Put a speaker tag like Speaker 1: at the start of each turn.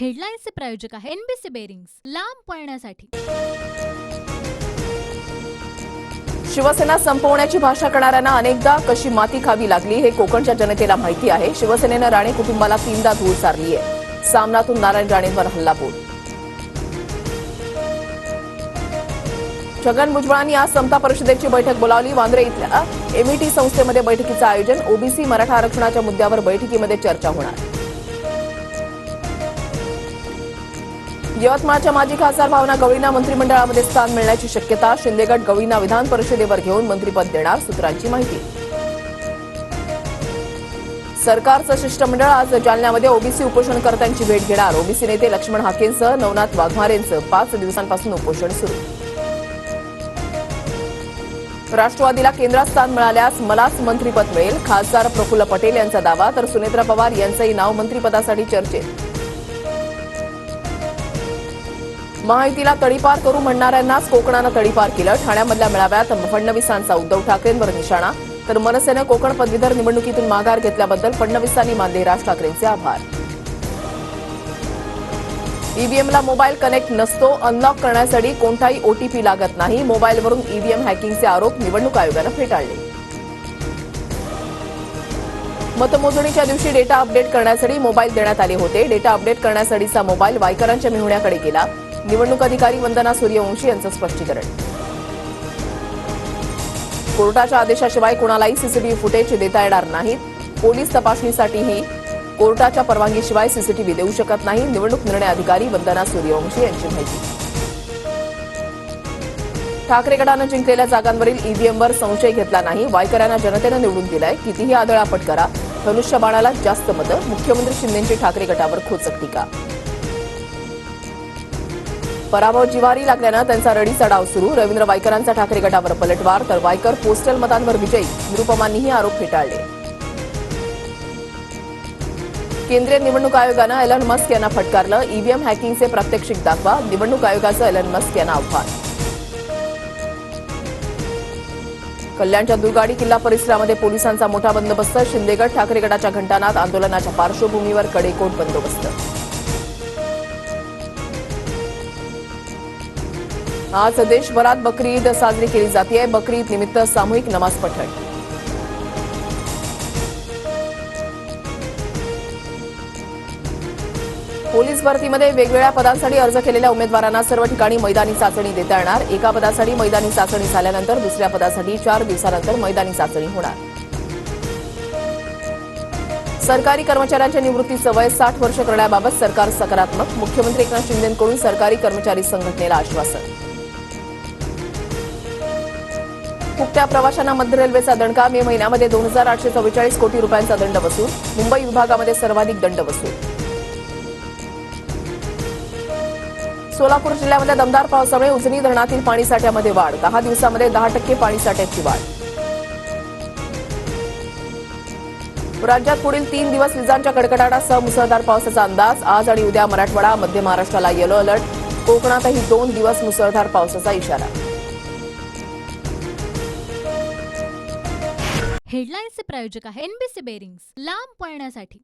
Speaker 1: हेडलाईन्सचे प्रायोजक आहे NBC bearings, लांब पळण्यासाठी।
Speaker 2: शिवसेना संपवण्याची भाषा करणाऱ्यांना अनेकदा कशी माती खावी लागली हे कोकणच्या जनतेला माहिती आहे। शिवसेनेनं राणे कुटुंबाला 3दा धूळ सारली आहे। सामनातून नारायण राणेंवर हल्लाबोल। छगन भुजबळांनी आज समता परिषदेची बैठक बोलावली। वांद्रे इथल्या एमईटी संस्थेमध्ये बैठकीचं आयोजन। ओबीसी मराठा आरक्षणाच्या मुद्द्यावर बैठकीमध्ये चर्चा होणार। यवतमाळच्या माजी खासदार भावना गवळींना मंत्रिमंडळामध्ये स्थान मिळण्याची शक्यता। शिंदे गट गवळींना विधान परिषदेवर घेऊन मंत्रिपद देणार, सूत्रांची माहिती। सरकारचं शिष्टमंडळ आज जालन्यामध्ये ओबीसी उपोषणकर्त्यांची भेट घेणार। ओबीसी नेते लक्ष्मण हाकेंसह नवनाथ वाघमारेंचं 5 दिवसांपासून उपोषण सुरू। राष्ट्रवादीला केंद्रात स्थान मिळाल्यास मलाच मंत्रिपद मिळेल, खासदार प्रफुल्ल पटेल यांचा दावा। तर सुनेत्रा पवार यांचंही नाव मंत्रिपदासाठी चर्चेत। महायुतीला तडीपार करू म्हणणाऱ्यांनाच कोकणानं तडीपार केलं। ठाण्यामधल्या मेळाव्यात फडणवीसांचा उद्धव ठाकरेंवर निशाणा। तर मनसेनं कोकण पदवीधर निवडणुकीतून माघार घेतल्याबद्दल फडणवीसांनी मानले राज ठाकरेंचे आभार। ईव्हीएमला मोबाईल कनेक्ट नसतो, अनलॉक करण्यासाठी कोणताही ओटीपी लागत नाही। मोबाईलवरून ईव्हीएम हॅकिंगचे आरोप निवडणूक आयोगानं फेटाळले। मतमोजणीच्या दिवशी डेटा अपडेट करण्यासाठी मोबाईल देण्यात आले होते। डेटा अपडेट करण्यासाठीचा मोबाईल वायकरांच्या मेहुण्याकडे गेला। निवडणूक अधिकारी वंदना सूर्यवंशी यांचं स्पष्टीकरण। कोर्टाच्या आदेशाशिवाय कोणालाही सीसीटीव्ही फुटेज देता येणार नाहीत। पोलीस तपासणीसाठीही कोर्टाच्या परवानगीशिवाय सीसीटीव्ही देऊ शकत नाही। निवडणूक निर्णय अधिकारी वंदना सूर्यवंशी यांची माहिती। ठाकरे गटानं जिंकलेल्या जागांवरील ईव्हीएमवर संशय घेतला नाही। वायकरांना जनतेनं निवडून दिलंय, कितीही आदळापट करा, धनुष्यबाणाला जास्त मतं। मुख्यमंत्री शिंदेंची ठाकरे गटावर खोचक टीका। पराभव जिवारी लागल्यानं त्यांचा रडीचा डाव सुरू। रवींद्र वायकरांचा ठाकरे गटावर पलटवार। तर वायकर पोस्टल मतांवर विजयी, निरुपमांनीही आरोप फेटाळले। केंद्रीय निवडणूक आयोगानं एलन मस्क यांना फटकारलं। ईव्हीएम हॅकिंगचे प्रात्यक्षिक दाखवा, निवडणूक आयोगाचं एलन मस्क यांना आव्हान। कल्याणच्या दुर्गाडी किल्ला परिसरामध्ये पोलिसांचा मोठा बंदोबस्त। शिंदे गट ठाकरे गटाच्या घंटानाद आंदोलनाच्या पार्श्वभूमीवर कडेकोट बंदोबस्त। आज देशभरात बकरी ईद साजरी केली जाते। बकरी ईद निमित्त सामूहिक नमाज पठण। पोलीस भरतीमध्ये वेगवेगळ्या पदांसाठी अर्ज केलेल्या उमेदवारांना सर्व ठिकाणी मैदानी चाचणी देता येणार। एका पदासाठी मैदानी चाचणी झाल्यानंतर दुसऱ्या पदासाठी 4 दिवसानंतर मैदानी चाचणी होणार। सरकारी कर्मचाऱ्यांच्या निवृत्तीचं वय 60 वर्ष करण्याबाबत सरकार सकारात्मक। मुख्यमंत्री एकनाथ शिंदेंकडून सरकारी कर्मचारी संघटनेला आश्वासन। फुकट्या प्रवाशांना मध्य रेल्वेचा दणका। मे महिन्यामध्ये 2844 कोटी रुपयांचा दंड वसूल। मुंबई विभागामध्ये सर्वाधिक दंड वसूल। सोलापूर जिल्ह्यामध्ये दमदार पावसामुळे उजनी धरणातील पाणीसाठ्यामध्ये वाढ। 10 दिवसामध्ये 10% पाणीसाठ्याची वाढ। राज्यात पुढील 3 दिवस विजांच्या कडकडाटासह मुसळधार पावसाचा अंदाज। आज आणि उद्या मराठवाडा, मध्य महाराष्ट्राला येलो अलर्ट। कोकणातही 2 दिवस मुसळधार पावसाचा इशारा।
Speaker 1: हेडलाईन्सचे प्रायोजक आहे एनबीसी बेरिंग्स, लांब पळण्यासाठी।